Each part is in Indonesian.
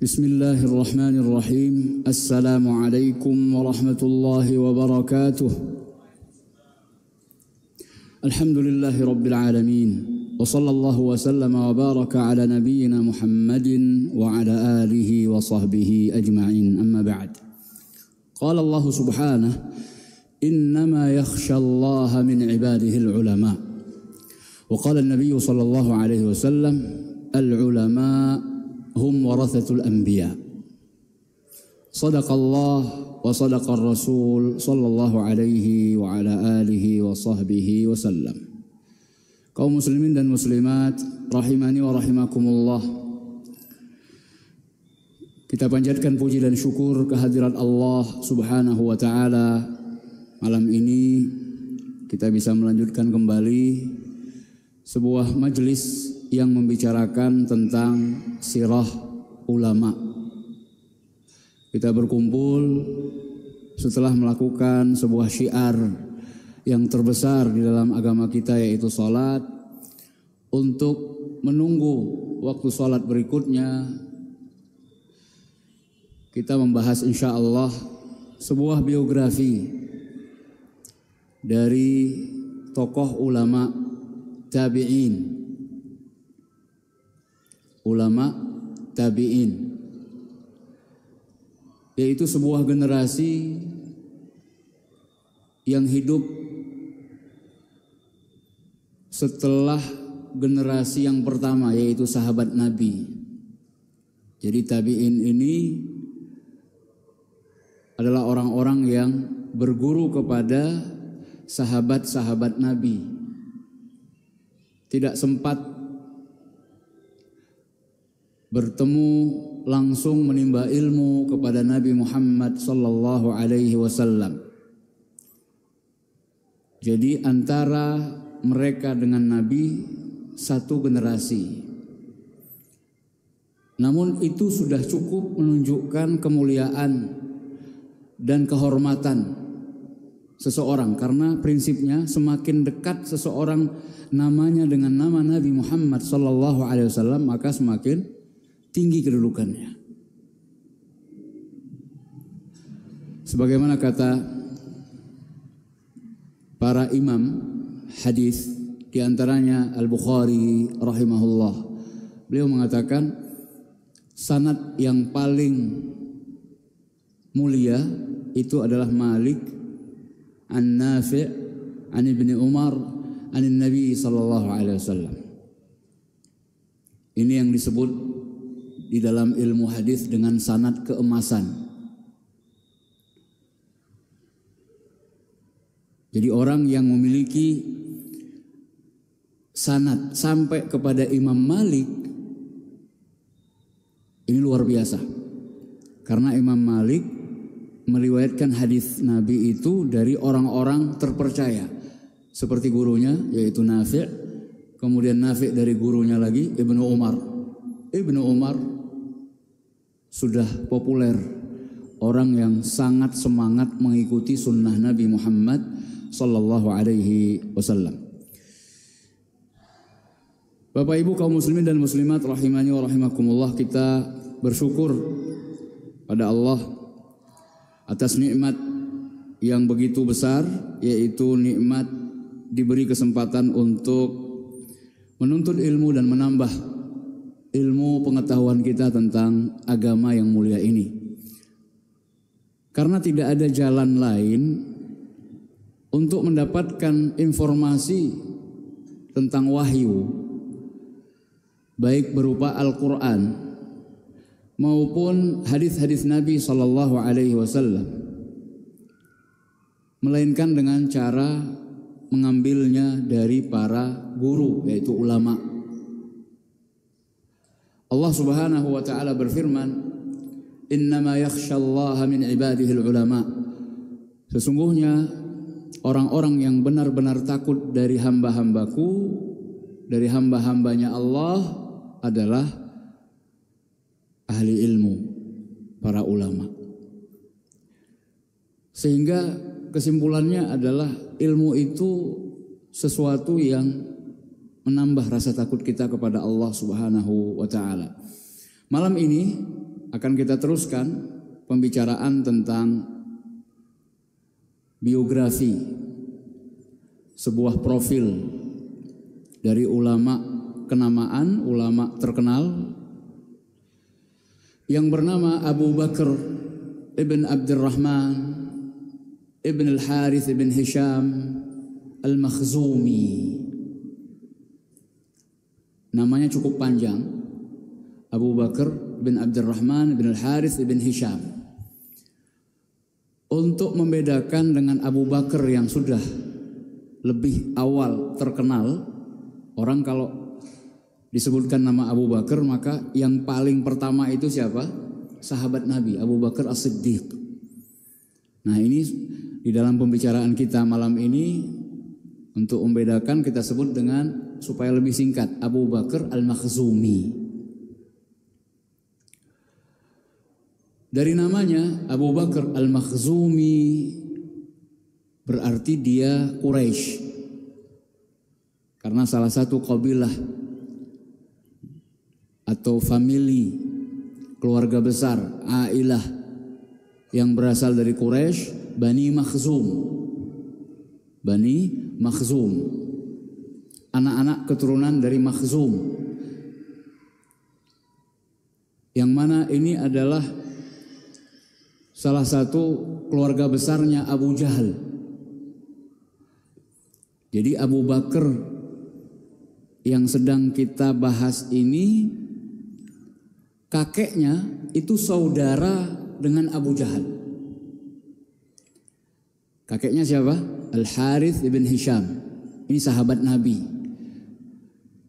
Bismillahirrahmanirrahim. Assalamualaikum warahmatullahi wabarakatuh. Alhamdulillahi rabbil alamin. Wa sallallahu wa sallama wa baraka ala nabiyyina Muhammadin wa ala alihi wa sahbihi ajma'in. Amma ba'd. Qala Allah subhanahu, innama yakhsha Allah min ibadihi al-ulama. Wa qala an-nabiy sallallahu alaihi wasallam, al-ulama hum warathatul anbiya. Sadaqallah wa sadaqar rasul sallallahu alaihi wa ala alihi wa sahbihi wa sallam. Kaum muslimin dan muslimat rahimani wa rahimakumullah, kita panjatkan puji dan syukur kehadirat Allah subhanahu wa ta'ala. Malam ini kita bisa melanjutkan kembali sebuah majelis yang membicarakan tentang sirah ulama. Kita berkumpul setelah melakukan sebuah syiar yang terbesar di dalam agama kita, yaitu salat, untuk menunggu waktu salat berikutnya. Kita membahas insyaallah sebuah biografi dari tokoh ulama tabi'in. Ulama tabi'in, yaitu sebuah generasi yang hidup setelah generasi yang pertama, yaitu sahabat Nabi. Jadi tabi'in ini adalah orang-orang yang berguru kepada sahabat-sahabat Nabi. Tidak sempat bertemu langsung menimba ilmu kepada Nabi Muhammad sallallahu alaihi wasallam. Jadi antara mereka dengan Nabi satu generasi. Namun itu sudah cukup menunjukkan kemuliaan dan kehormatan seseorang, karena prinsipnya semakin dekat seseorang namanya dengan nama Nabi Muhammad sallallahu alaihi wasallam, maka semakin tinggi kedudukannya. Sebagaimana kata para imam hadis, di antaranya Al-Bukhari rahimahullah, beliau mengatakan sanad yang paling mulia itu adalah Malik an Nafi' an Ibni Umar an Nabi sallallahu alaihi wasallam. Ini yang disebut di dalam ilmu hadis dengan sanad keemasan. Jadi orang yang memiliki sanad sampai kepada Imam Malik ini luar biasa. Karena Imam Malik meriwayatkan hadis Nabi itu dari orang-orang terpercaya, seperti gurunya yaitu Nafi', kemudian Nafi' dari gurunya lagi Ibnu Umar. Ibnu Umar sudah populer, orang yang sangat semangat mengikuti sunnah Nabi Muhammad sallallahu alaihi wasallam. Bapak Ibu kaum muslimin dan muslimat rahimani wa rahimakumullah, kita bersyukur pada Allah atas nikmat yang begitu besar, yaitu nikmat diberi kesempatan untuk menuntut ilmu dan menambah ilmu pengetahuan kita tentang agama yang mulia ini. Karena tidak ada jalan lain untuk mendapatkan informasi tentang wahyu, baik berupa Al-Quran maupun hadis-hadis Nabi sallallahu alaihi wasallam, melainkan dengan cara mengambilnya dari para guru, yaitu ulama. Allah subhanahu wa ta'ala berfirman, innama yakhshallaha min ibadihi ulama. Sesungguhnya orang-orang yang benar-benar takut dari hamba-hambaku, dari hamba-hambanya Allah adalah ahli ilmu, para ulama. Sehingga kesimpulannya adalah ilmu itu sesuatu yang menambah rasa takut kita kepada Allah Subhanahu wa taala. Malam ini akan kita teruskan pembicaraan tentang biografi, sebuah profil dari ulama kenamaan, ulama terkenal yang bernama Abu Bakar ibn Abdurrahman ibn al-Harith ibn Hisham al-Makhzumi. Namanya cukup panjang, Abu Bakar bin Abdurrahman bin Al-Harith bin Hisham. Untuk membedakan dengan Abu Bakar yang sudah lebih awal terkenal, orang kalau disebutkan nama Abu Bakar maka yang paling pertama itu siapa? Sahabat Nabi, Abu Bakar As-Siddiq. Nah ini di dalam pembicaraan kita malam ini untuk membedakan kita sebut dengan supaya lebih singkat Abu Bakar Al-Makhzumi. Dari namanya Abu Bakar Al-Makhzumi berarti dia Quraisy. Karena salah satu kabilah atau famili keluarga besar ailah yang berasal dari Quraisy, Bani Makhzum. Bani Makhzum, anak-anak keturunan dari Makhzum, yang mana ini adalah salah satu keluarga besarnya Abu Jahal. Jadi Abu Bakar yang sedang kita bahas ini kakeknya itu saudara dengan Abu Jahal. Kakeknya siapa? Al-Harith ibn Hisham. Ini sahabat Nabi.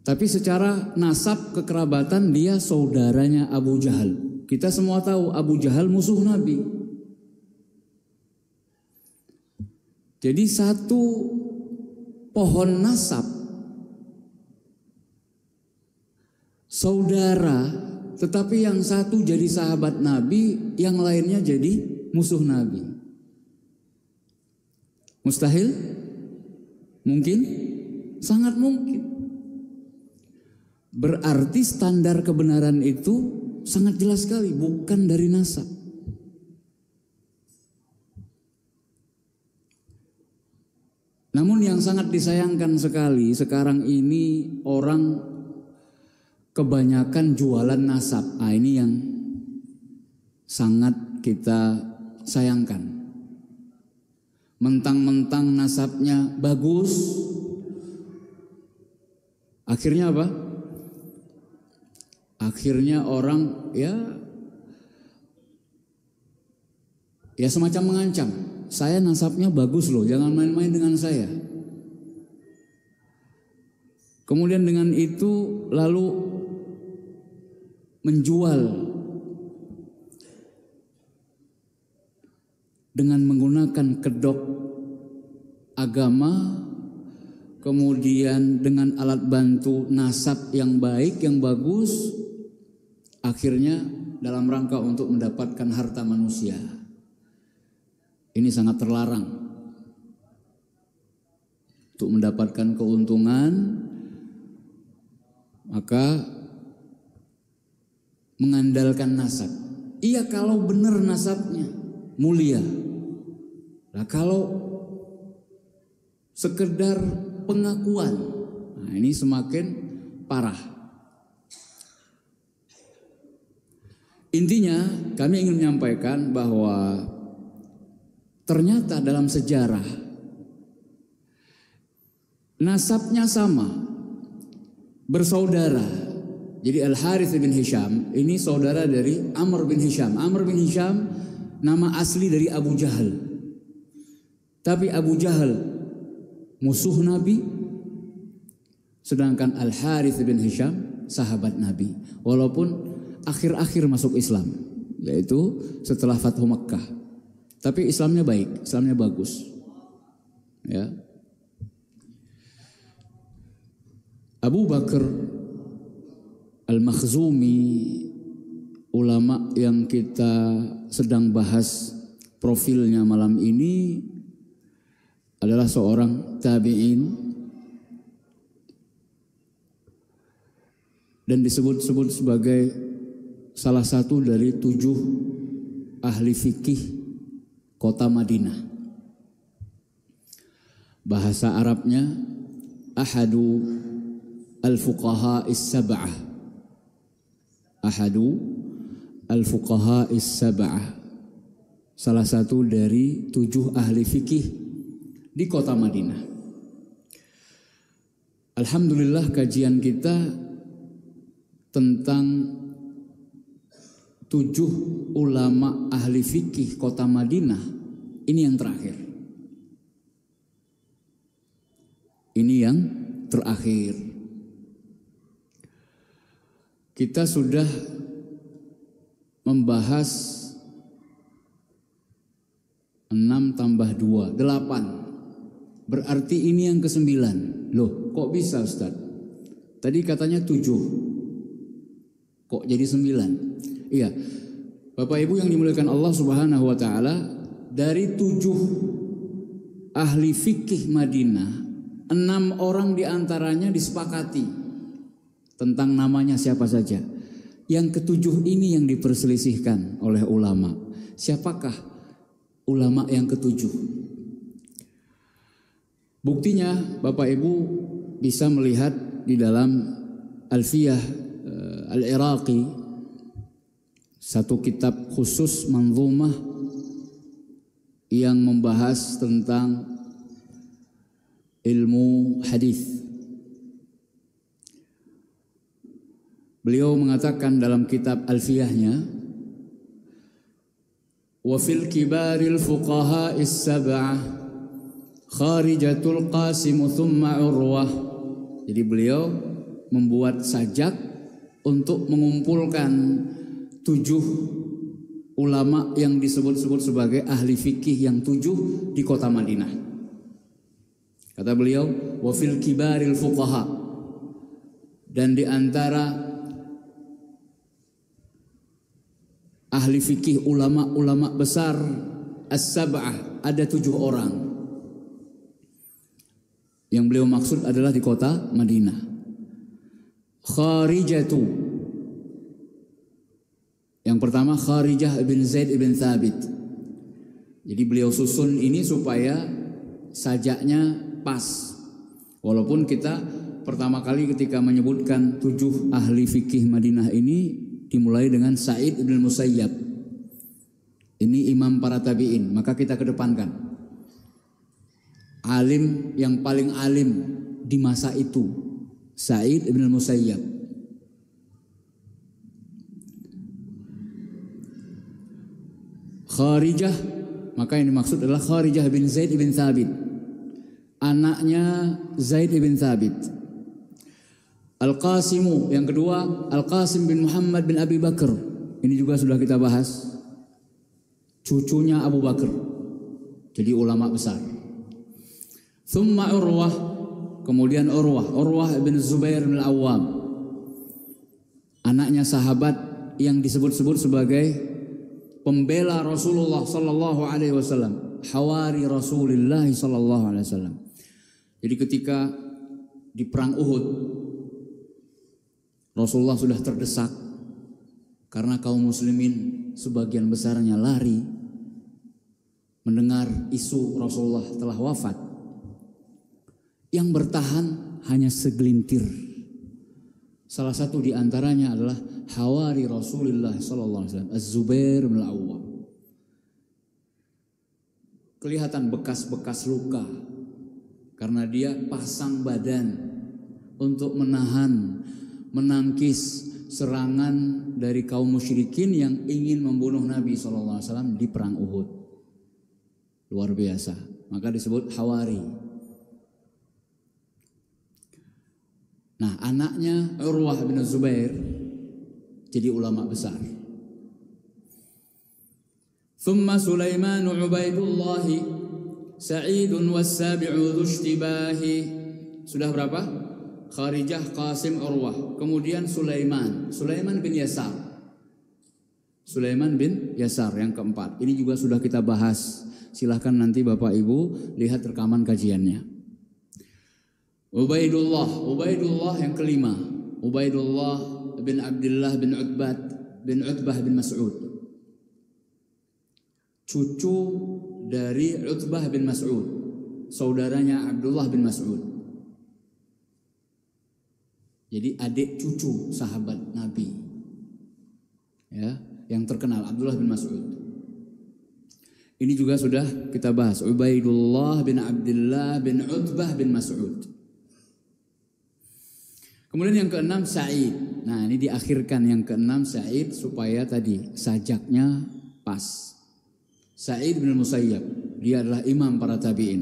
Tapi secara nasab kekerabatan dia saudaranya Abu Jahal. Kita semua tahu Abu Jahal musuh Nabi. Jadi satu pohon nasab saudara, tetapi yang satu jadi sahabat Nabi, yang lainnya jadi musuh Nabi. Mustahil? Mungkin? Sangat mungkin. Berarti standar kebenaran itu sangat jelas sekali, bukan dari nasab. Namun yang sangat disayangkan sekali sekarang ini orang kebanyakan jualan nasab. Nah, ini yang sangat kita sayangkan. Mentang-mentang nasabnya bagus, akhirnya apa? Akhirnya orang ya semacam mengancam. Saya nasabnya bagus loh, jangan main-main dengan saya. Kemudian dengan itu lalu menjual dengan menggunakan kedok agama, kemudian dengan alat bantu nasab yang baik, yang bagus, akhirnya dalam rangka untuk mendapatkan harta manusia. Ini sangat terlarang. Untuk mendapatkan keuntungan, maka mengandalkan nasab. Iya kalau benar nasabnya mulia. Nah kalau sekedar pengakuan, nah ini semakin parah. Intinya kami ingin menyampaikan bahwa ternyata dalam sejarah nasabnya sama, bersaudara. Jadi Al-Harith bin Hisham ini saudara dari Amr bin Hisham. Amr bin Hisham nama asli dari Abu Jahal. Tapi Abu Jahal musuh Nabi, sedangkan Al-Harith bin Hisham sahabat Nabi. Walaupun akhir-akhir masuk Islam, yaitu setelah Fathu Makkah. Tapi Islamnya baik, Islamnya bagus. Ya. Abu Bakar Al-Makhzumi, ulama yang kita sedang bahas profilnya malam ini, adalah seorang tabi'in dan disebut-sebut sebagai salah satu dari 7 ahli fikih kota Madinah. Bahasa Arabnya ahadu al-fuqaha is-sab'ah. Ahadu al-fuqaha is-sab'ah. Salah satu dari 7 ahli fikih di kota Madinah. Alhamdulillah kajian kita tentang 7 ulama ahli fikih kota Madinah ini yang terakhir. Ini yang terakhir. Kita sudah membahas 6 tambah 2, 8. Berarti ini yang ke-9. Loh, kok bisa Ustaz? Tadi katanya 7. Kok jadi 9? Iya. Bapak Ibu yang dimuliakan Allah Subhanahu wa taala, dari 7 ahli fikih Madinah, 6 orang diantaranya disepakati tentang namanya siapa saja. Yang ke-7 ini yang diperselisihkan oleh ulama. Siapakah ulama yang ke-7? Buktinya Bapak Ibu bisa melihat di dalam Alfiyah Al-Iraqi, satu kitab khusus manzumah yang membahas tentang ilmu hadis. Beliau mengatakan dalam kitab Alfiyahnya, wa fil kibaril fuqaha is-sab'ah kharijatul qasim thumma urwah. Jadi beliau membuat sajak untuk mengumpulkan 7 ulama yang disebut-sebut sebagai ahli fikih yang 7 di kota Madinah. Kata beliau, wa fil kibaril fuqaha, dan di antara ahli fikih ulama-ulama besar as-sab'ah ada 7 orang. Yang beliau maksud adalah di kota Madinah. Kharijatu. Yang pertama Kharijah bin Zaid bin Thabit. Jadi beliau susun ini supaya sajaknya pas. Walaupun kita pertama kali ketika menyebutkan 7 ahli fikih Madinah ini dimulai dengan Sa'id bin Musayyab. Ini imam para tabi'in, maka kita kedepankan alim yang paling alim di masa itu, Sa'id bin Musayyab. Kharijah, maka yang dimaksud adalah Kharijah bin Zaid bin Thabit, anaknya Zaid bin Thabit. Al-Qasimu, yang kedua Al-Qasim bin Muhammad bin Abi Bakar. Ini juga sudah kita bahas, cucunya Abu Bakar, jadi ulama besar. Thumma Urwah, kemudian Urwah bin Zubair bin Al-Awwam, anaknya sahabat yang disebut-sebut sebagai pembela Rasulullah sallallahu alaihi wasallam, hawari Rasulullah sallallahu alaihi wasallam. Jadi ketika di perang Uhud, Rasulullah sudah terdesak karena kaum muslimin sebagian besarnya lari mendengar isu Rasulullah telah wafat. Yang bertahan hanya segelintir. Salah satu di antaranya adalah hawari Rasulullah sallallahu alaihi wasallam, Az-Zubair bin Al-Awwam. Kelihatan bekas-bekas luka karena dia pasang badan untuk menangkis serangan dari kaum musyrikin yang ingin membunuh Nabi sallallahu alaihi wasallam di perang Uhud. Luar biasa. Maka disebut hawari. Nah, anaknya Urwah bin Zubair jadi ulama besar. Thumma Sulaiman Ubaidullah Sa'idun was-sabi'u dzustibahi. Sudah berapa? Kharijah, Qasim, Urwah. Kemudian Sulaiman bin Yasar. Sulaiman bin Yasar yang keempat. Ini juga sudah kita bahas. Silahkan nanti Bapak Ibu lihat rekaman kajiannya. Ubaidullah yang kelima, Ubaidullah bin Abdullah bin Utbah bin Utbah bin Mas'ud. Cucu dari Utbah bin Mas'ud, saudaranya Abdullah bin Mas'ud. Jadi adik cucu sahabat Nabi, ya, yang terkenal Abdullah bin Mas'ud. Ini juga sudah kita bahas, Ubaidullah bin Abdullah bin Utbah bin Mas'ud. Kemudian yang keenam Sa'id. Nah, ini diakhirkan yang keenam Sa'id supaya tadi sajaknya pas. Sa'id bin Musayyab, dia adalah imam para tabi'in.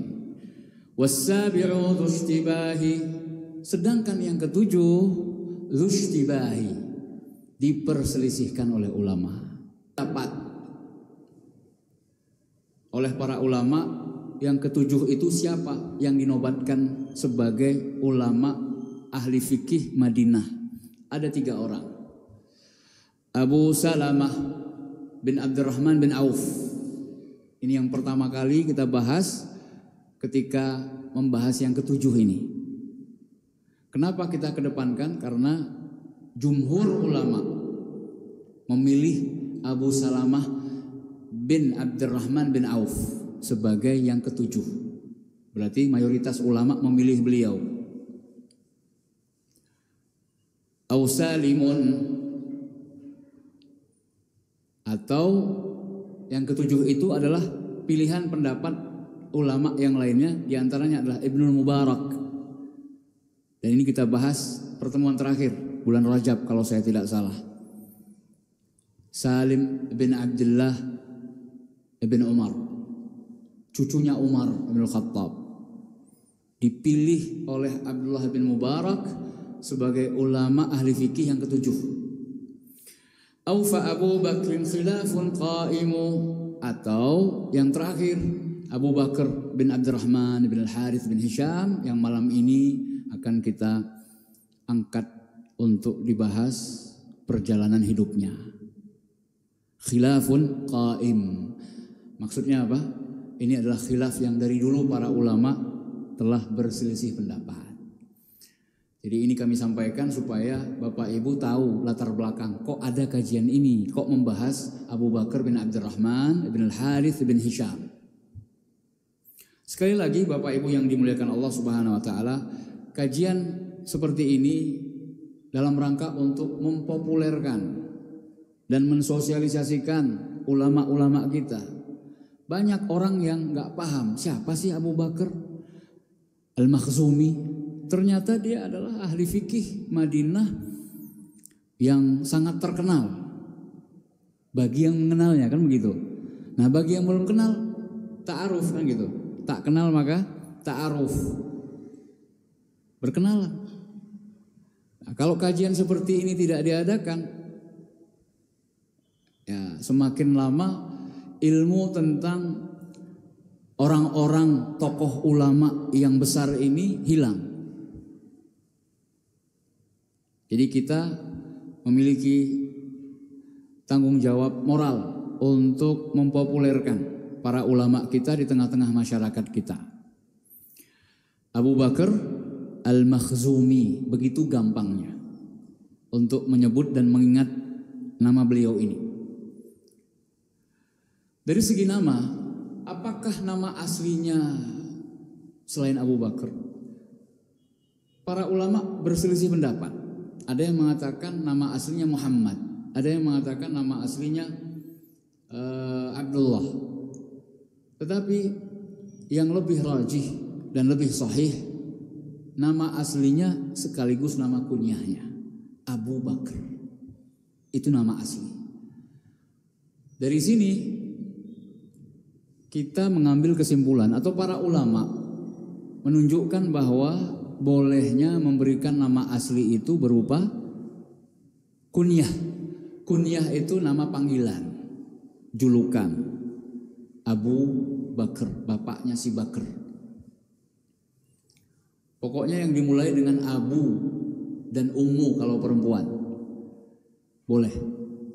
Was-sabi'u dzustibahi. Sedangkan yang ketujuh dzustibahi, diperselisihkan oleh ulama. Dapat oleh para ulama yang ketujuh itu siapa yang dinobatkan sebagai ulama ahli fikih Madinah? Ada 3 orang. Abu Salamah bin Abdurrahman bin Auf. Ini yang pertama kali kita bahas ketika membahas yang ketujuh ini. Kenapa kita kedepankan? Karena jumhur ulama memilih Abu Salamah bin Abdurrahman bin Auf sebagai yang ketujuh. Berarti mayoritas ulama memilih beliau. Au Salimun, atau yang ketujuh itu adalah pilihan pendapat ulama yang lainnya, diantaranya adalah Ibnul Mubarak. Dan ini kita bahas pertemuan terakhir bulan Rajab kalau saya tidak salah. Salim bin Abdullah bin Umar, cucunya Umar bin Khattab, dipilih oleh Abdullah bin Mubarak sebagai ulama ahli fikih yang ketujuh. Aufa Abu Bakrin khilafun qaimu, atau yang terakhir Abu Bakar bin Abdurrahman bin Al-Harith bin Hisham yang malam ini akan kita angkat untuk dibahas perjalanan hidupnya. Khilafun qaim, maksudnya apa? Ini adalah khilaf yang dari dulu para ulama telah berselisih pendapat. Jadi ini kami sampaikan supaya Bapak Ibu tahu latar belakang kok ada kajian ini, kok membahas Abu Bakar bin Abdurrahman bin Al-Harith bin Hisham. Sekali lagi Bapak Ibu yang dimuliakan Allah Subhanahu wa taala, kajian seperti ini dalam rangka untuk mempopulerkan dan mensosialisasikan ulama-ulama kita. Banyak orang yang nggak paham siapa sih Abu Bakar Al-Makhzumi. Ternyata dia adalah ahli fikih Madinah yang sangat terkenal bagi yang mengenalnya, kan begitu. Nah, bagi yang belum kenal, ta'aruf, kan gitu. Tak kenal maka ta'aruf, berkenalan. Nah, kalau kajian seperti ini tidak diadakan, ya semakin lama ilmu tentang orang-orang tokoh ulama yang besar ini hilang. Jadi kita memiliki tanggung jawab moral untuk mempopulerkan para ulama kita di tengah-tengah masyarakat kita. Abu Bakar Al-Makhzumi, begitu gampangnya untuk menyebut dan mengingat nama beliau ini. Dari segi nama, apakah nama aslinya selain Abu Bakar? Para ulama berselisih pendapat. Ada yang mengatakan nama aslinya Muhammad, ada yang mengatakan nama aslinya Abdullah. Tetapi yang lebih rajih dan lebih sahih, nama aslinya sekaligus nama kunyahnya, Abu Bakar. Itu nama asli. Dari sini kita mengambil kesimpulan, atau para ulama menunjukkan bahwa bolehnya memberikan nama asli itu berupa kunyah. Kunyah itu nama panggilan, julukan. Abu Bakar, bapaknya si Bakar. Pokoknya yang dimulai dengan Abu dan Ummu kalau perempuan, boleh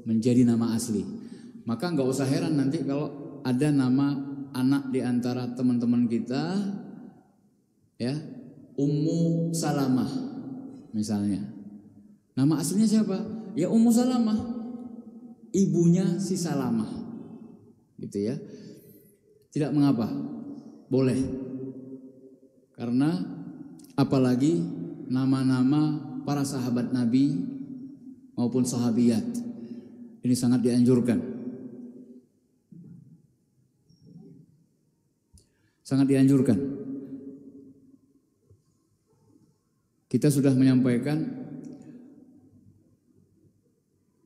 menjadi nama asli. Maka nggak usah heran nanti kalau ada nama anak di antara teman-teman kita, ya, Ummu Salamah misalnya. Nama aslinya siapa? Ya Ummu Salamah. ibunya si Salamah, gitu ya. Tidak mengapa, boleh. Karena apalagi nama-nama para sahabat Nabi maupun sahabiyat ini sangat dianjurkan. Sangat dianjurkan. Kita sudah menyampaikan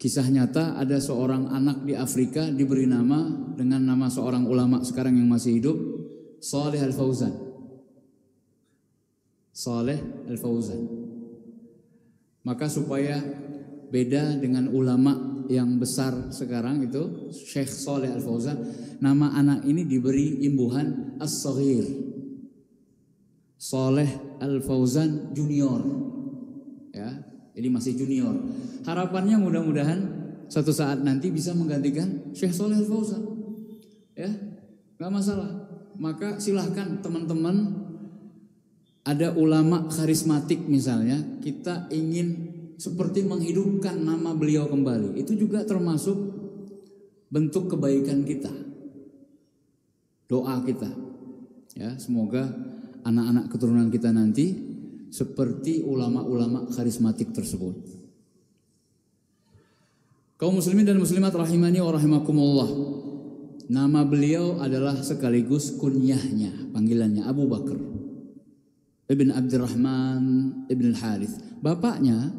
kisah nyata, ada seorang anak di Afrika diberi nama dengan nama seorang ulama sekarang yang masih hidup, Shalih Al-Fauzan. Shalih Al-Fauzan. Maka supaya beda dengan ulama yang besar sekarang itu, Syekh Shalih Al-Fauzan, nama anak ini diberi imbuhan As-Saghir. Shalih Al-Fauzan Junior. Ya, jadi masih junior. Harapannya mudah-mudahan suatu saat nanti bisa menggantikan Syekh Shalih Al-Fauzan. Ya, nggak masalah. Maka silahkan teman-teman, ada ulama karismatik misalnya, kita ingin seperti menghidupkan nama beliau kembali. Itu juga termasuk bentuk kebaikan kita, doa kita. Ya, semoga anak-anak keturunan kita nanti seperti ulama-ulama karismatik tersebut. Kaum muslimin dan muslimat rahimani wa rahimakumullah. Nama beliau adalah sekaligus kunyahnya, panggilannya Abu Bakar Ibn Abdurrahman Ibn Al-Harith. Bapaknya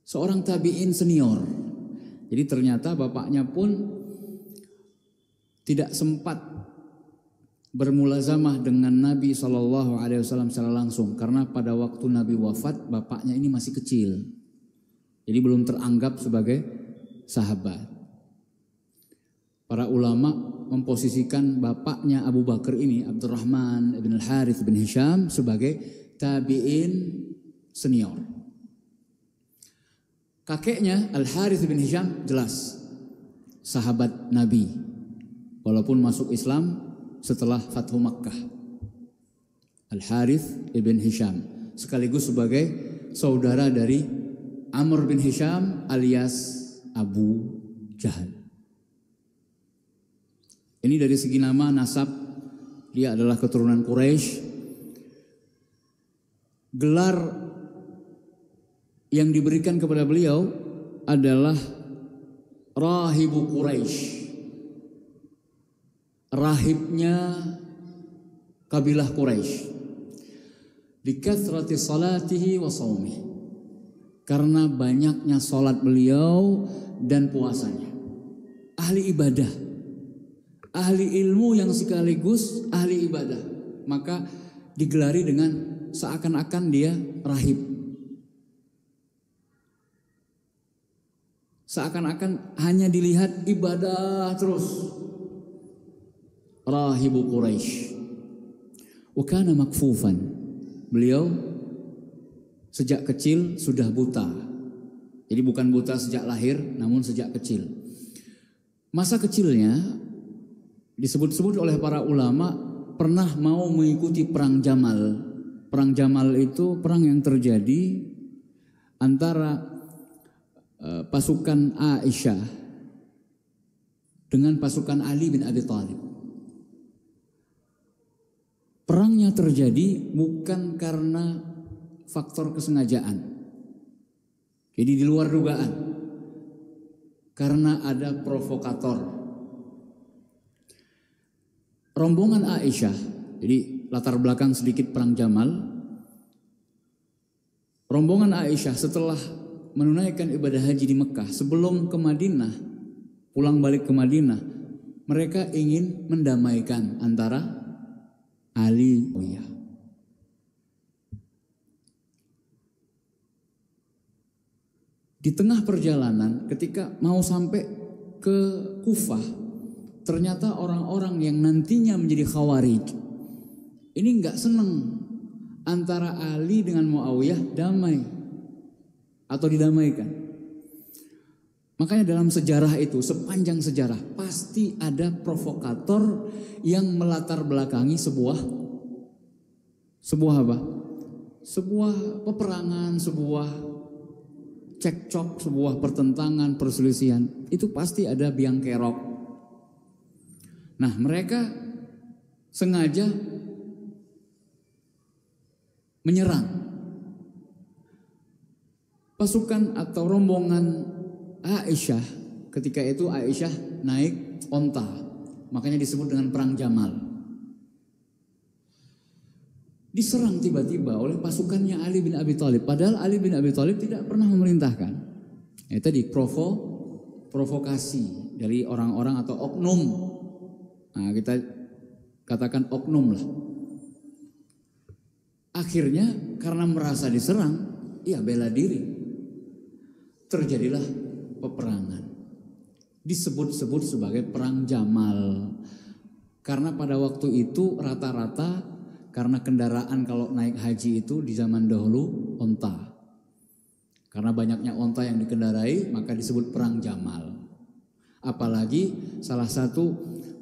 seorang tabi'in senior. Jadi ternyata bapaknya pun tidak sempat bermulazamah dengan Nabi SAW secara langsung. Karena pada waktu Nabi wafat, bapaknya ini masih kecil. Jadi belum teranggap sebagai sahabat. Para ulama memposisikan bapaknya Abu Bakar ini, Abdurrahman ibn Al-Harith bin Hisham, sebagai tabi'in senior. Kakeknya Al-Harith bin Hisham jelas sahabat Nabi, walaupun masuk Islam setelah Fathu Makkah. Al-Harith ibn Hisham sekaligus sebagai saudara dari Amr bin Hisham alias Abu Jahal. Ini dari segi nama, nasab, dia adalah keturunan Quraisy. Gelar yang diberikan kepada beliau adalah Rahibu Quraisy. Rahibnya kabilah Quraisy. Likathrati salatihi wa shaumih. Karena banyaknya salat beliau dan puasanya. Ahli ibadah. Ahli ilmu yang sekaligus ahli ibadah. Maka digelari dengan seakan-akan dia rahib. Seakan-akan hanya dilihat ibadah terus. Rahibu Quraisy. Wa kana makfufan. Beliau sejak kecil sudah buta. Jadi bukan buta sejak lahir, namun sejak kecil. Masa kecilnya disebut-sebut oleh para ulama pernah mau mengikuti perang Jamal. Perang Jamal itu perang yang terjadi antara pasukan Aisyah dengan pasukan Ali bin Abi Thalib. Perangnya terjadi bukan karena faktor kesengajaan. Jadi di luar dugaan. Karena ada provokator. Rombongan Aisyah, jadi latar belakang sedikit perang Jamal. Rombongan Aisyah setelah menunaikan ibadah haji di Mekah, sebelum ke Madinah, pulang balik ke Madinah, mereka ingin mendamaikan antara Ali dan Muawiyah. Di tengah perjalanan, ketika mau sampai ke Kufah, ternyata orang-orang yang nantinya menjadi Khawarij ini nggak seneng antara Ali dengan Muawiyah damai atau didamaikan. Makanya dalam sejarah itu, sepanjang sejarah pasti ada provokator yang melatar belakangi sebuah apa? Sebuah peperangan, sebuah cekcok, sebuah pertentangan, perselisihan, itu pasti ada biang kerok. Nah, mereka sengaja menyerang pasukan atau rombongan Aisyah. Ketika itu Aisyah naik onta, makanya disebut dengan perang Jamal. Diserang tiba-tiba oleh pasukannya Ali bin Abi Thalib. Padahal Ali bin Abi Thalib tidak pernah memerintahkan. Tadi provokasi dari orang-orang atau oknum. Nah, kita katakan oknum lah. Akhirnya karena merasa diserang, ya bela diri. Terjadilah peperangan. Disebut-sebut sebagai perang Jamal. Karena pada waktu itu rata-rata karena kendaraan kalau naik haji itu di zaman dahulu onta. Karena banyaknya onta yang dikendarai, maka disebut perang Jamal. Apalagi salah satu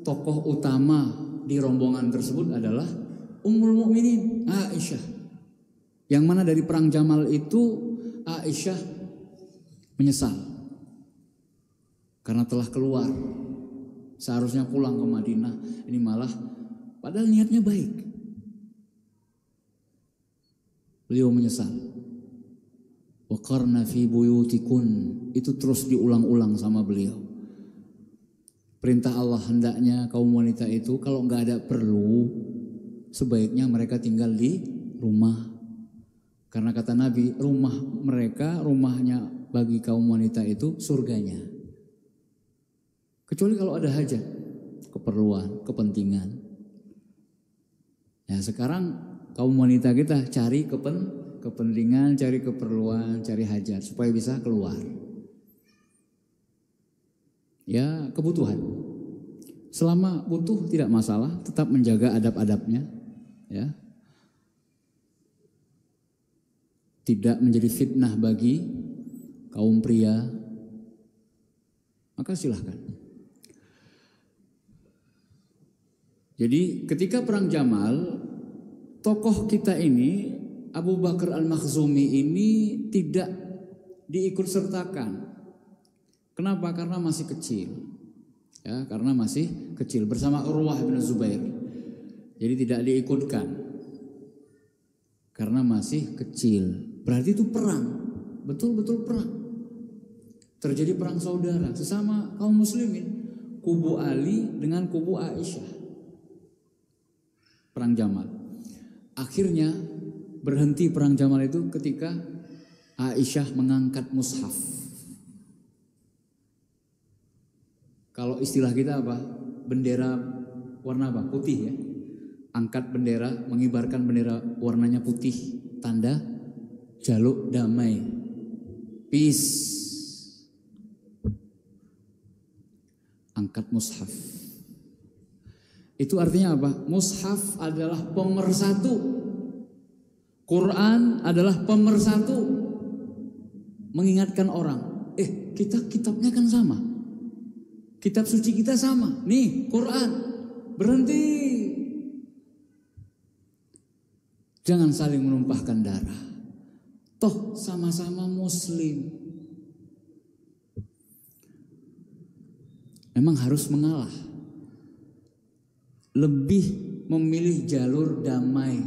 tokoh utama di rombongan tersebut adalah Ummul Mukminin Aisyah. Yang mana dari perang Jamal itu Aisyah menyesal. Karena telah keluar. Seharusnya pulang ke Madinah. Ini malah padahal niatnya baik. Beliau menyesal. Waqarna fi buyutikun, itu terus diulang-ulang sama beliau. Perintah Allah hendaknya kaum wanita itu kalau nggak ada perlu, sebaiknya mereka tinggal di rumah. Karena kata Nabi, rumah mereka, rumahnya bagi kaum wanita itu surganya. Kecuali kalau ada hajat, keperluan, kepentingan. Ya sekarang kaum wanita kita cari kepentingan, cari keperluan, cari hajat supaya bisa keluar. Ya kebutuhan. Selama butuh tidak masalah, tetap menjaga adab-adabnya. Ya. Tidak menjadi fitnah bagi kaum pria. Maka silahkan. Jadi ketika perang Jamal, tokoh kita ini, Abu Bakar Al-Makhzumi ini tidak diikut sertakan. Kenapa? Karena masih kecil. Ya, karena masih kecil bersama Urwah bin Zubair. Jadi tidak diikutkan. Karena masih kecil. Berarti itu perang. Betul-betul perang. Terjadi perang saudara sesama kaum muslimin. Kubu Ali dengan kubu Aisyah. Perang Jamal. Akhirnya berhenti perang Jamal itu ketika Aisyah mengangkat mushaf. Kalau istilah kita apa? Bendera warna apa? Putih ya. Angkat bendera, mengibarkan bendera warnanya putih. Tanda jaluk damai. Peace. Angkat mushaf. Itu artinya apa? Mushaf adalah pemersatu. Quran adalah pemersatu. Mengingatkan orang. Kita kitabnya kan sama. Kitab suci kita sama. Nih Quran. Berhenti. Jangan saling menumpahkan darah. Toh sama-sama muslim. Memang harus mengalah. Lebih memilih jalur damai.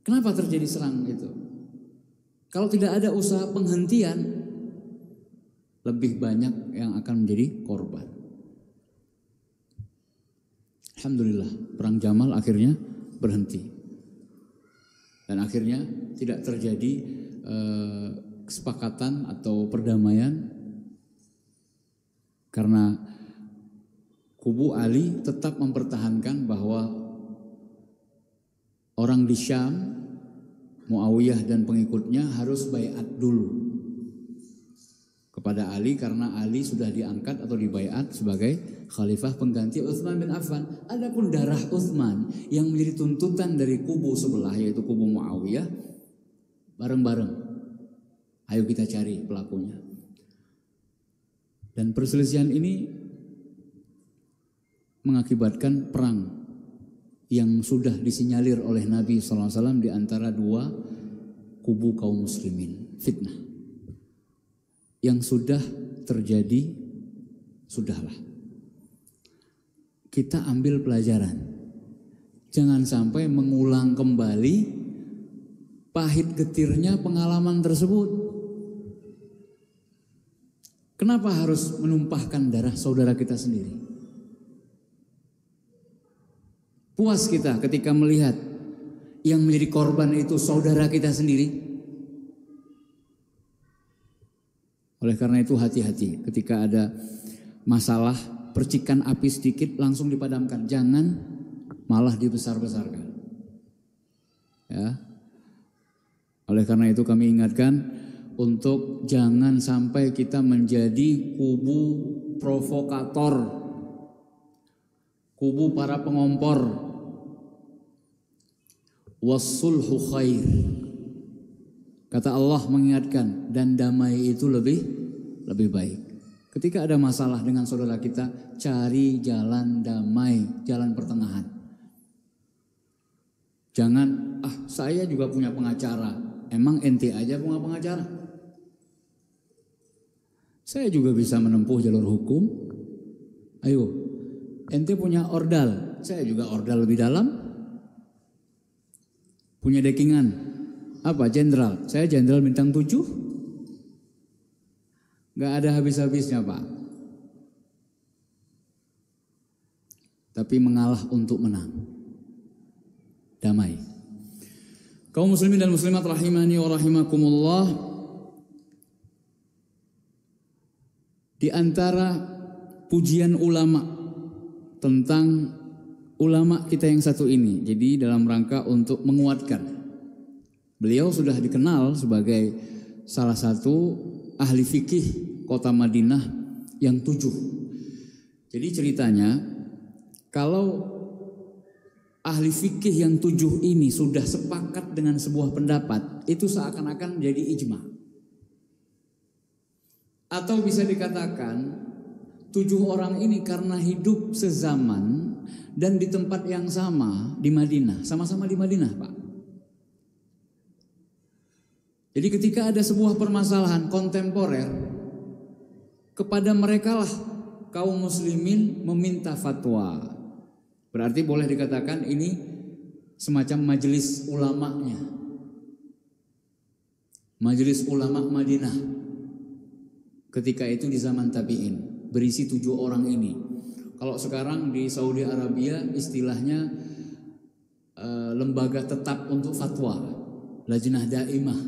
Kenapa terjadi serang itu? Kalau tidak ada usaha penghentian, lebih banyak yang akan menjadi korban. Alhamdulillah, perang Jamal akhirnya berhenti. Dan akhirnya tidak terjadi kesepakatan atau perdamaian. Karena kubu Ali tetap mempertahankan bahwa orang di Syam, Muawiyah dan pengikutnya harus baiat dulu kepada Ali karena Ali sudah diangkat atau dibaiat sebagai khalifah pengganti Utsman bin Affan. Adapun darah Utsman yang menjadi tuntutan dari kubu sebelah yaitu kubu Muawiyah, bareng-bareng ayo kita cari pelakunya. Dan perselisihan ini mengakibatkan perang yang sudah disinyalir oleh Nabi SAW di antara dua kubu kaum muslimin. Fitnah. Yang sudah terjadi, sudahlah. Kita ambil pelajaran. Jangan sampai mengulang kembali pahit getirnya pengalaman tersebut. Kenapa harus menumpahkan darah saudara kita sendiri? Puas kita ketika melihat yang menjadi korban itu saudara kita sendiri. Oleh karena itu hati-hati ketika ada masalah, percikan api sedikit langsung dipadamkan. Jangan malah dibesar-besarkan. Ya. Oleh karena itu kami ingatkan untuk jangan sampai kita menjadi kubu provokator, kubu para pengompor. Wassulhu khair. Kata Allah mengingatkan, dan damai itu lebih baik. Ketika ada masalah dengan saudara kita, cari jalan damai, jalan pertengahan. Jangan, saya juga punya pengacara. Emang ente aja punya pengacara? Saya juga bisa menempuh jalur hukum. Ayo, ente punya ordal, saya juga ordal lebih dalam. Punya dekingan. Apa? Jenderal. Saya jenderal bintang 7. Gak ada habis-habisnya, Pak. Tapi mengalah untuk menang. Damai. Kaum muslimin dan muslimat rahimani wa rahimakumullah. Di antara pujian ulama tentang ulama kita yang satu ini. Jadi dalam rangka untuk menguatkan. Beliau sudah dikenal sebagai salah satu ahli fikih kota Madinah yang 7. Jadi ceritanya, kalau ahli fikih yang 7 ini sudah sepakat dengan sebuah pendapat, itu seakan-akan menjadi ijma. Atau bisa dikatakan 7 orang ini karena hidup sezaman dan di tempat yang sama di Madinah, sama-sama di Madinah, Pak. Jadi ketika ada sebuah permasalahan kontemporer, kepada merekalah kaum muslimin meminta fatwa. Berarti boleh dikatakan ini semacam majelis ulamanya. Majelis ulama Madinah. Ketika itu di zaman tabi'in, berisi 7 orang ini. Kalau sekarang di Saudi Arabia istilahnya lembaga tetap untuk fatwa, lajnah daimah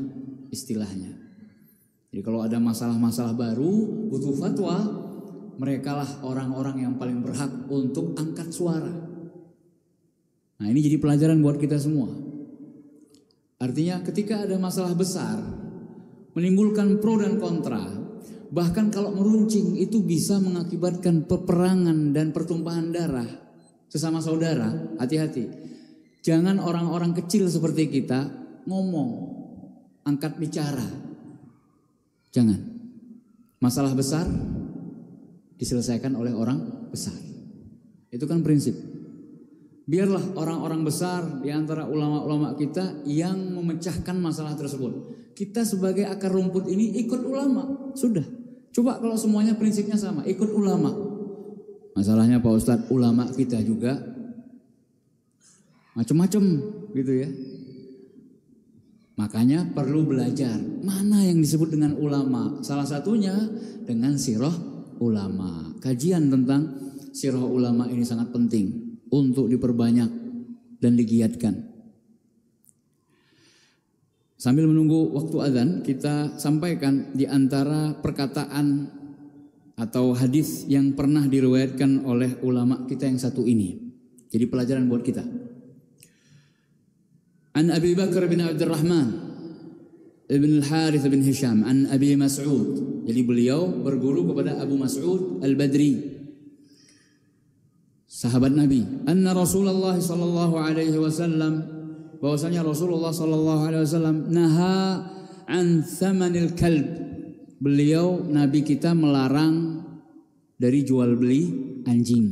istilahnya. Jadi kalau ada masalah-masalah baru butuh fatwa, merekalah orang-orang yang paling berhak untuk angkat suara. Nah, ini jadi pelajaran buat kita semua. Artinya ketika ada masalah besar, menimbulkan pro dan kontra, bahkan kalau meruncing itu bisa mengakibatkan peperangan dan pertumpahan darah sesama saudara. Hati-hati. Jangan orang-orang kecil seperti kita ngomong, angkat bicara. Jangan. Masalah besar diselesaikan oleh orang besar. Itu kan prinsip. Biarlah orang-orang besar di antara ulama-ulama kita yang memecahkan masalah tersebut. Kita sebagai akar rumput ini ikut ulama. Sudah. Coba kalau semuanya prinsipnya sama, ikut ulama. Masalahnya Pak Ustadz, ulama kita juga macam-macam gitu ya. Makanya perlu belajar mana yang disebut dengan ulama. Salah satunya dengan sirah ulama. Kajian tentang sirah ulama ini sangat penting untuk diperbanyak dan digiatkan. Sambil menunggu waktu azan, kita sampaikan di antara perkataan atau hadis yang pernah diriwayatkan oleh ulama kita yang satu ini. Jadi pelajaran buat kita. An Abi Bakar bin Abdurrahman ibn al-Harith bin Hisham an Abi Mas'ud. Jadi beliau berguru kepada Abu Mas'ud al-Badri, sahabat Nabi. Anna Rasulullah sallallahu alaihi wasallam, bahwasanya Rasulullah sallallahu alaihi wasallam naha an thamanil kalb. Beliau Nabi kita melarang dari jual beli anjing.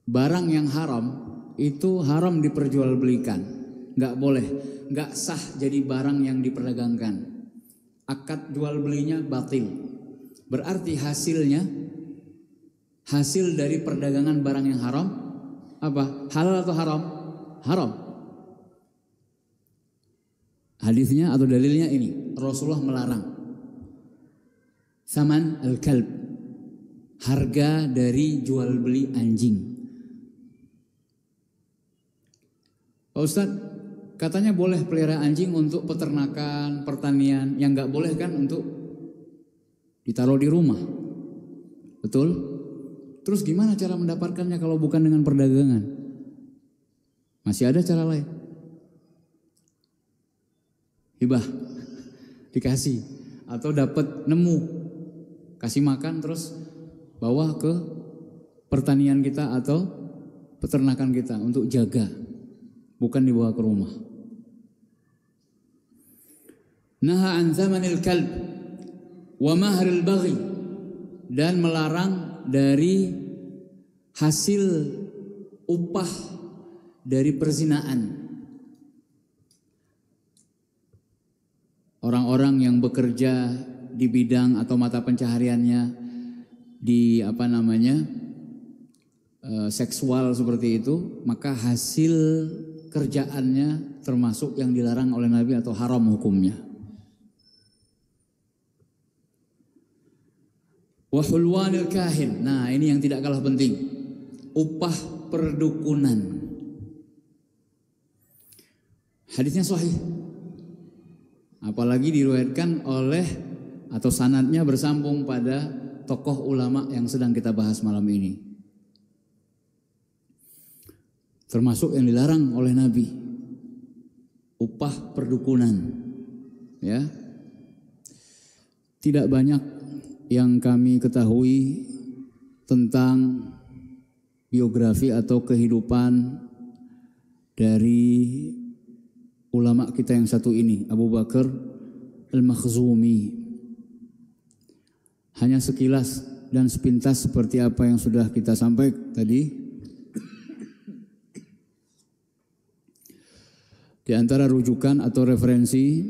Barang yang haram itu haram diperjualbelikan, nggak boleh, nggak sah jadi barang yang diperdagangkan. akad jual belinya batil. Berarti hasil dari perdagangan barang yang haram apa? Halal atau haram? Haram. Hadisnya atau dalilnya ini, Rasulullah melarang saman al-kalb, harga dari jual beli anjing. Pak Ustadz, katanya boleh pelihara anjing untuk peternakan, pertanian, yang nggak boleh kan untuk ditaruh di rumah. Betul? Terus gimana cara mendapatkannya kalau bukan dengan perdagangan? Masih ada cara lain. Hibah, dikasih, atau dapat nemu, kasih makan terus bawa ke pertanian kita atau peternakan kita untuk jaga, bukan dibawa ke rumah. Naha an zamanil kalb wa mahril baghi, dan melarang dari hasil upah dari perzinaan. Orang-orang yang bekerja di bidang atau mata pencahariannya di seksual seperti itu, maka hasil kerjaannya termasuk yang dilarang oleh Nabi atau haram hukumnya. Wa hulwanil kahin. Nah, ini yang tidak kalah penting. Upah perdukunan. Hadisnya sahih. Apalagi diriwayatkan oleh atau sanadnya bersambung pada tokoh ulama yang sedang kita bahas malam ini. Termasuk yang dilarang oleh Nabi. Upah perdukunan. Ya. Tidak banyak yang kami ketahui tentang biografi atau kehidupan dari ulama kita yang satu ini, Abu Bakar Al-Makhzumi. Hanya sekilas dan sepintas seperti apa yang sudah kita sampaikan tadi. Di antara rujukan atau referensi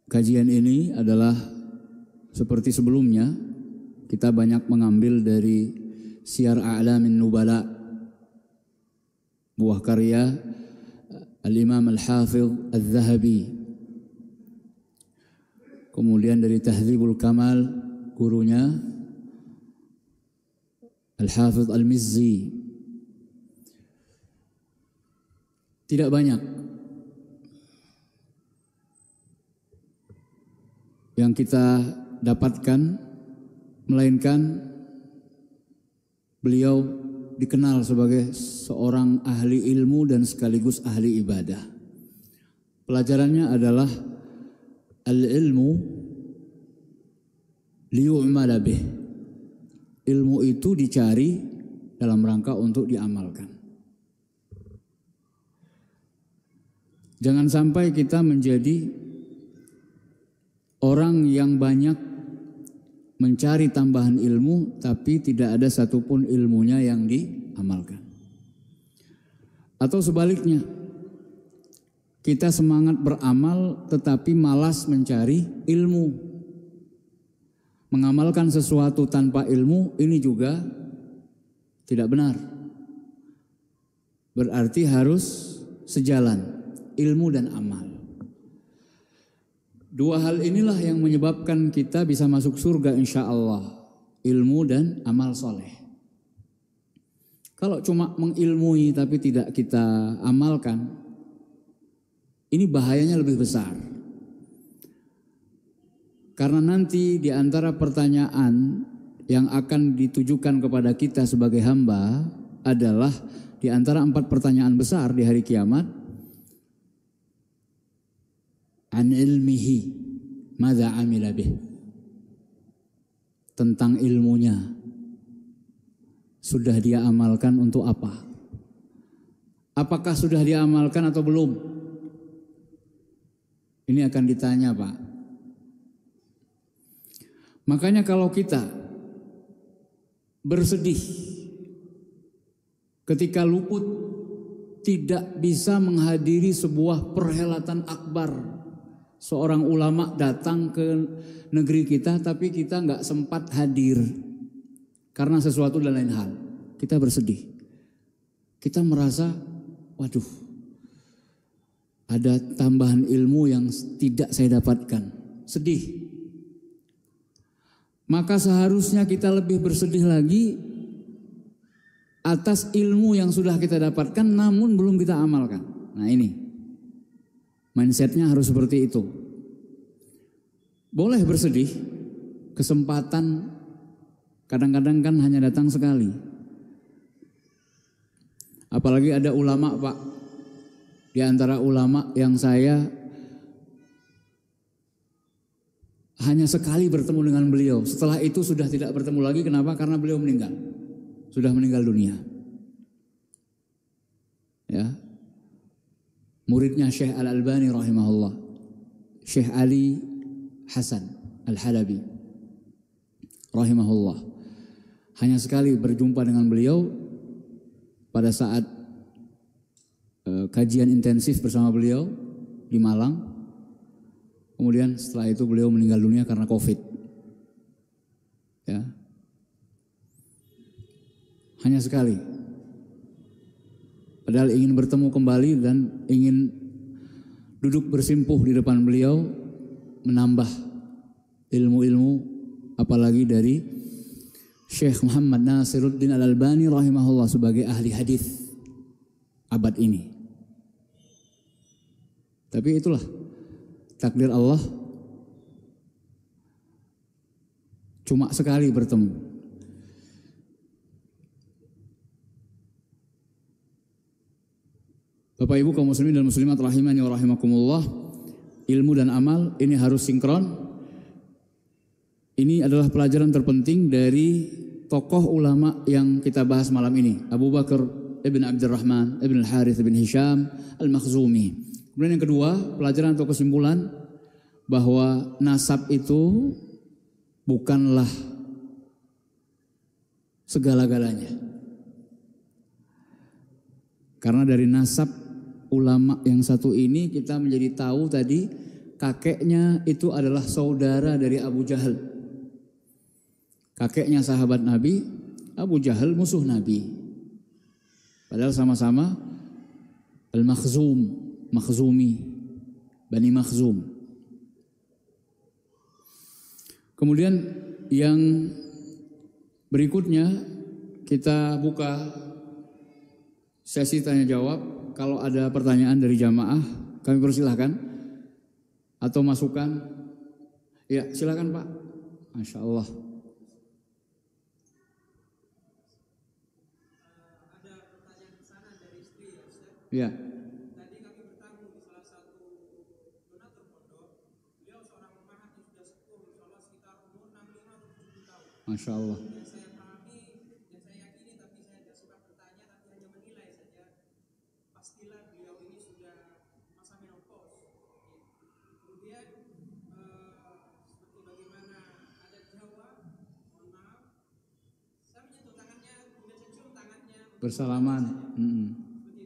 kajian ini adalah seperti sebelumnya, kita banyak mengambil dari Syiar A'lamin Nubala, buah karya Al-Imam Al-Hafidh Al-Zahabi. Kemudian dari Tahdzibul Kamal, gurunya Al-Hafidh Al-Mizzi. Tidak banyak yang kita dapatkan, melainkan beliau dikenal sebagai seorang ahli ilmu dan sekaligus ahli ibadah. Pelajarannya adalah al-ilmu liyu'mala bih. Ilmu itu dicari dalam rangka untuk diamalkan. Jangan sampai kita menjadi orang yang banyak mencari tambahan ilmu tapi tidak ada satupun ilmunya yang diamalkan. Atau sebaliknya, kita semangat beramal tetapi malas mencari ilmu. Mengamalkan sesuatu tanpa ilmu ini juga tidak benar. Berarti harus sejalan, ilmu dan amal. Dua hal inilah yang menyebabkan kita bisa masuk surga insya Allah. Ilmu dan amal soleh. Kalau cuma mengilmui tapi tidak kita amalkan, ini bahayanya lebih besar. Karena nanti di antara pertanyaan yang akan ditujukan kepada kita sebagai hamba adalah di antara 4 pertanyaan besar di hari kiamat. An ilmihi madza amila bih, tentang ilmunya sudah dia amalkan untuk apa? Apakah sudah dia amalkan atau belum? Ini akan ditanya, Pak. Makanya kalau kita bersedih ketika luput tidak bisa menghadiri sebuah perhelatan akbar. Seorang ulama datang ke negeri kita tapi kita nggak sempat hadir karena sesuatu dan lain hal. Kita bersedih. Kita merasa, waduh, ada tambahan ilmu yang tidak saya dapatkan. Sedih. Maka seharusnya kita lebih bersedih lagi atas ilmu yang sudah kita dapatkan namun belum kita amalkan. Nah ini, mindsetnya harus seperti itu. Boleh bersedih, kesempatan kadang-kadang kan hanya datang sekali. Apalagi ada ulama Pak, di antara ulama yang saya hanya sekali bertemu dengan beliau. Setelah itu sudah tidak bertemu lagi. Kenapa? Karena beliau meninggal. Sudah meninggal dunia. Ya. Muridnya Syekh Al-Albani rahimahullah. Syekh Ali Hasan Al-Halabi rahimahullah. Hanya sekali berjumpa dengan beliau pada saat kajian intensif bersama beliau di Malang. Kemudian setelah itu beliau meninggal dunia karena COVID. Ya. Hanya sekali. Padahal ingin bertemu kembali dan ingin duduk bersimpuh di depan beliau, menambah ilmu-ilmu, apalagi dari Syekh Muhammad Nasiruddin Al-Albani rahimahullah sebagai ahli hadis abad ini. Tapi itulah takdir Allah, cuma sekali bertemu. Bapak Ibu kaum muslimin dan muslimat rahimani wa rahimakumullah, ilmu dan amal ini harus sinkron. Ini adalah pelajaran terpenting dari tokoh ulama yang kita bahas malam ini, Abu Bakar ibn Abdurrahman ibn Al-Harith ibn Hisham Al-Makhzumi. Kemudian yang kedua, pelajaran atau kesimpulan bahwa nasab itu bukanlah segala-galanya. Karena dari nasab ulama yang satu ini kita menjadi tahu tadi kakeknya itu adalah saudara dari Abu Jahal. Kakeknya sahabat Nabi, Abu Jahal musuh Nabi. Padahal sama-sama Al-Makhzum, Makhzumi, Bani Makhzum. Kemudian yang berikutnya kita buka sesi tanya jawab. Kalau ada pertanyaan dari jamaah kami persilahkan atau masukan. Ya silakan Pak. Masya Allah. Ada pertanyaan ke sana dari istri ya Ustaz? Ya. Masya Allah. Yang saya pahami, yang saya yakini, tapi saya tidak suka bertanya, tapi hanya menilai saja. Pastilah beliau ini sudah masa menopause. Kemudian seperti bagaimana adat Jawa, mohon maaf, saya menyentuh tangannya, kemudian saya cium tangannya. Bersalaman,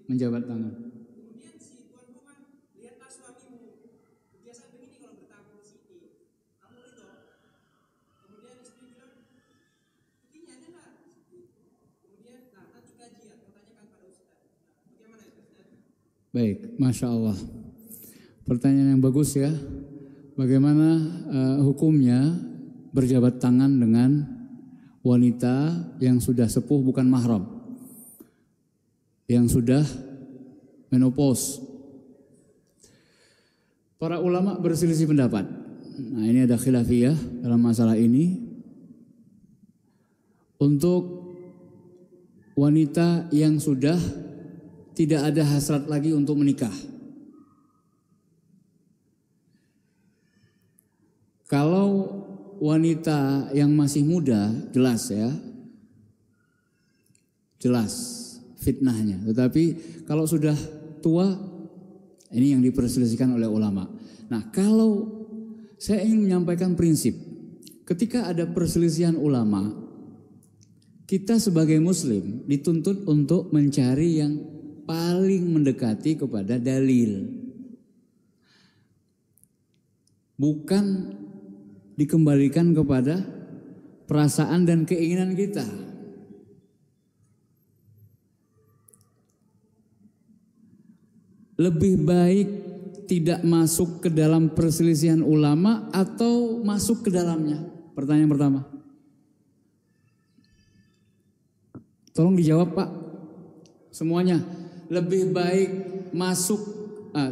menjabat tangan. Kemudian si tuan rumah, lihatlah suamimu, kebiasaan begini kalau bertamu ke sini. Kamu ridho. Kemudian istri bilang, begini aja lah. Kemudian, nanti kajian, kau tanyakan pada Ustaz. Bagaimana itu Ustaz? Baik, Masya Allah. Pertanyaan yang bagus ya. Bagaimana hukumnya berjabat tangan dengan wanita yang sudah sepuh bukan mahram, yang sudah menopause? Para ulama berselisih pendapat. Nah ini ada khilafiyah dalam masalah ini. Untuk wanita yang sudah tidak ada hasrat lagi untuk menikah. Kalau wanita yang masih muda, jelas ya, jelas fitnahnya. Tetapi kalau sudah tua, ini yang diperselisihkan oleh ulama. Nah, kalau saya ingin menyampaikan prinsip, ketika ada perselisihan ulama, kita sebagai muslim dituntut untuk mencari yang paling mendekati kepada dalil. Bukan dikembalikan kepada perasaan dan keinginan kita. Lebih baik tidak masuk ke dalam perselisihan ulama atau masuk ke dalamnya? Pertanyaan pertama. Tolong dijawab Pak. Semuanya. Lebih baik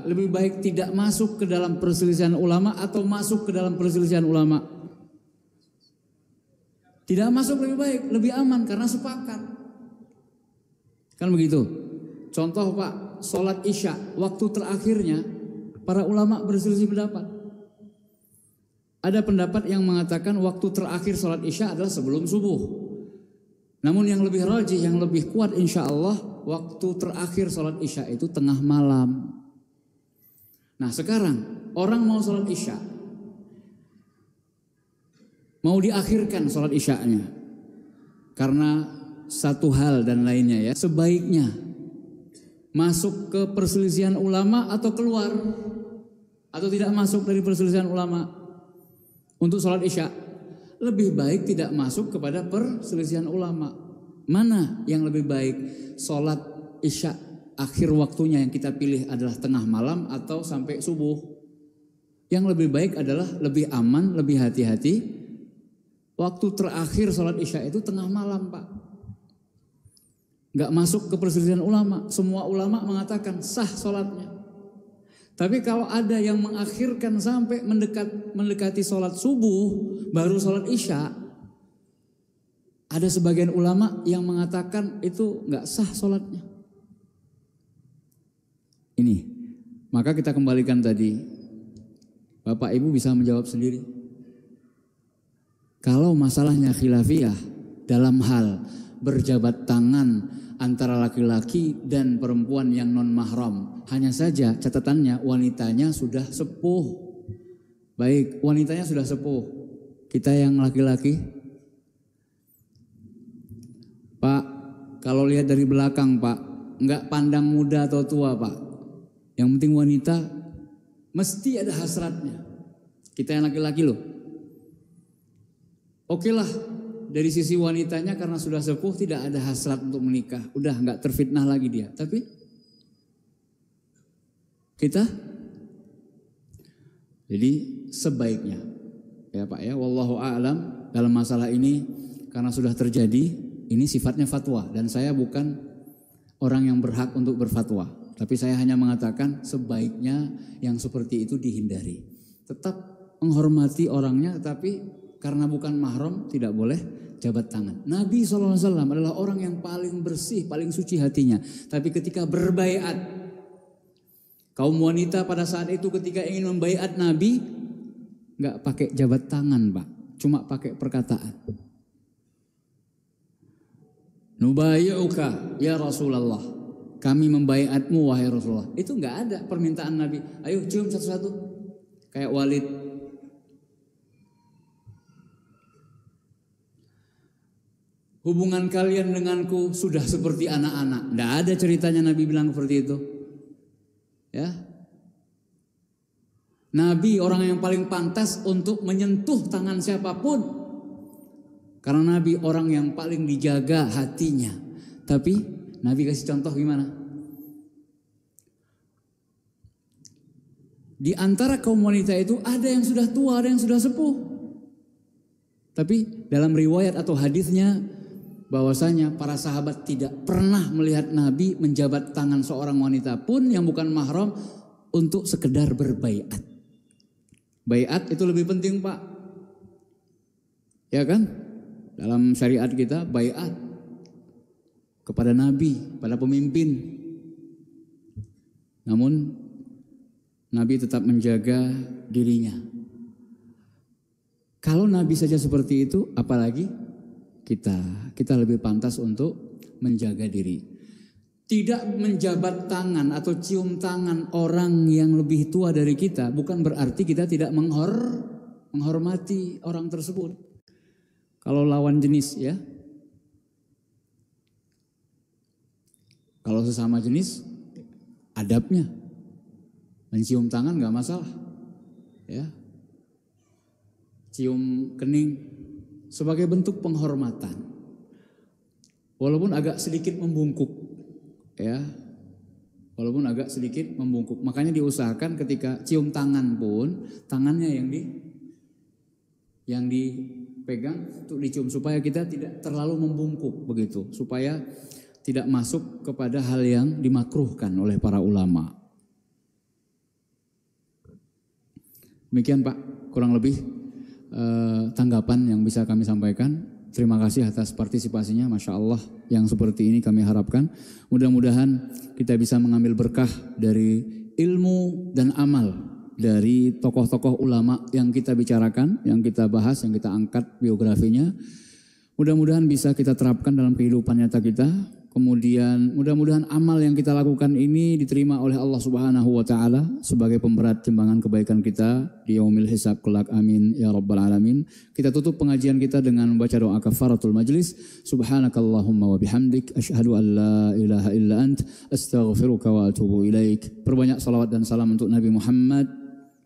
lebih baik tidak masuk ke dalam perselisihan ulama atau masuk ke dalam perselisihan ulama? Tidak masuk lebih baik, lebih aman karena sepakat. Kan begitu. Contoh Pak, sholat isya, waktu terakhirnya para ulama berselisih pendapat. Ada pendapat yang mengatakan waktu terakhir sholat isya adalah sebelum subuh. Namun yang lebih rajih, yang lebih kuat insya Allah, waktu terakhir sholat isya itu tengah malam. Nah sekarang orang mau sholat isya, mau diakhirkan sholat isyanya karena satu hal dan lainnya ya. Sebaiknya masuk ke perselisihan ulama atau keluar, atau tidak masuk dari perselisihan ulama untuk sholat isya. Lebih baik tidak masuk kepada perselisihan ulama. Mana yang lebih baik? Sholat isya akhir waktunya yang kita pilih adalah tengah malam atau sampai subuh? Yang lebih baik adalah lebih aman, lebih hati-hati. Waktu terakhir sholat isya itu tengah malam Pak. Gak masuk ke perselisihan ulama. Semua ulama mengatakan sah sholatnya. Tapi kalau ada yang mengakhirkan sampai mendekati sholat subuh baru sholat isya, ada sebagian ulama yang mengatakan itu gak sah sholatnya. Ini, maka kita kembalikan tadi. Bapak Ibu bisa menjawab sendiri. Kalau masalahnya khilafiyah dalam hal berjabat tangan antara laki-laki dan perempuan yang non mahram, hanya saja catatannya wanitanya sudah sepuh. Baik, wanitanya sudah sepuh. Kita yang laki-laki, Pak, kalau lihat dari belakang Pak, enggak pandang muda atau tua Pak. Yang penting wanita mesti ada hasratnya. Kita yang laki-laki loh. Oke lah, dari sisi wanitanya karena sudah sepuh tidak ada hasrat untuk menikah. Udah enggak terfitnah lagi dia. Tapi kita, jadi sebaiknya ya Pak ya, wallahu a'lam dalam masalah ini karena sudah terjadi, ini sifatnya fatwa dan saya bukan orang yang berhak untuk berfatwa. Tapi saya hanya mengatakan sebaiknya yang seperti itu dihindari. Tetap menghormati orangnya, tetapi karena bukan mahram tidak boleh jabat tangan. Nabi SAW adalah orang yang paling bersih, paling suci hatinya. Tapi ketika berbaiat, kaum wanita pada saat itu ketika ingin membaiat Nabi, nggak pakai jabat tangan Pak, cuma pakai perkataan. Nubayyuka ya Rasulullah. Kami membaiatmu wahai Rasulullah. Itu nggak ada permintaan Nabi. Ayo cium satu-satu. Kayak Walid. Hubungan kalian denganku sudah seperti anak-anak. Nggak ada ceritanya Nabi bilang seperti itu. Ya. Nabi orang yang paling pantas untuk menyentuh tangan siapapun. Karena Nabi orang yang paling dijaga hatinya. Tapi Nabi kasih contoh gimana? Di antara kaum wanita itu ada yang sudah tua, ada yang sudah sepuh. Tapi dalam riwayat atau hadisnya bahwasanya para sahabat tidak pernah melihat Nabi menjabat tangan seorang wanita pun yang bukan mahram untuk sekedar berbaiat. Baiat itu lebih penting Pak. Ya kan? Dalam syariat kita baiat kepada Nabi, pada pemimpin. Namun Nabi tetap menjaga dirinya. Kalau Nabi saja seperti itu, apalagi kita lebih pantas untuk menjaga diri. Tidak menjabat tangan atau cium tangan orang yang lebih tua dari kita bukan berarti kita tidak menghormati orang tersebut. Kalau lawan jenis ya. Kalau sesama jenis, adabnya. Mencium tangan nggak masalah. Ya. Cium kening sebagai bentuk penghormatan. Walaupun agak sedikit membungkuk. Ya. Walaupun agak sedikit membungkuk. Makanya diusahakan ketika cium tangan pun, tangannya yang dipegang untuk dicium supaya kita tidak terlalu membungkuk begitu, supaya tidak masuk kepada hal yang dimakruhkan oleh para ulama. Demikian Pak, kurang lebih tanggapan yang bisa kami sampaikan. Terima kasih atas partisipasinya, Masya Allah, yang seperti ini kami harapkan. Mudah-mudahan kita bisa mengambil berkah dari ilmu dan amal dari tokoh-tokoh ulama yang kita bicarakan, yang kita bahas, yang kita angkat biografinya. Mudah-mudahan bisa kita terapkan dalam kehidupan nyata kita. Kemudian mudah-mudahan amal yang kita lakukan ini diterima oleh Allah Subhanahu wa taala sebagai pemberat timbangan kebaikan kita di yaumil hisab kelak. Amin ya rabbal alamin. Kita tutup pengajian kita dengan membaca doa kafaratul majlis. Subhanakallahumma wa bihamdik asyhadu an la ilaha illa ant astaghfiruka wa atubu ilaik. Perbanyak salawat dan salam untuk Nabi Muhammad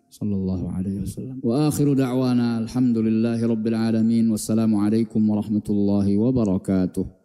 sallallahu alaihi wasallam. Wa akhiru da'wana alhamdulillahi rabbil alamin. Wassalamu alaikum warahmatullahi wabarakatuh.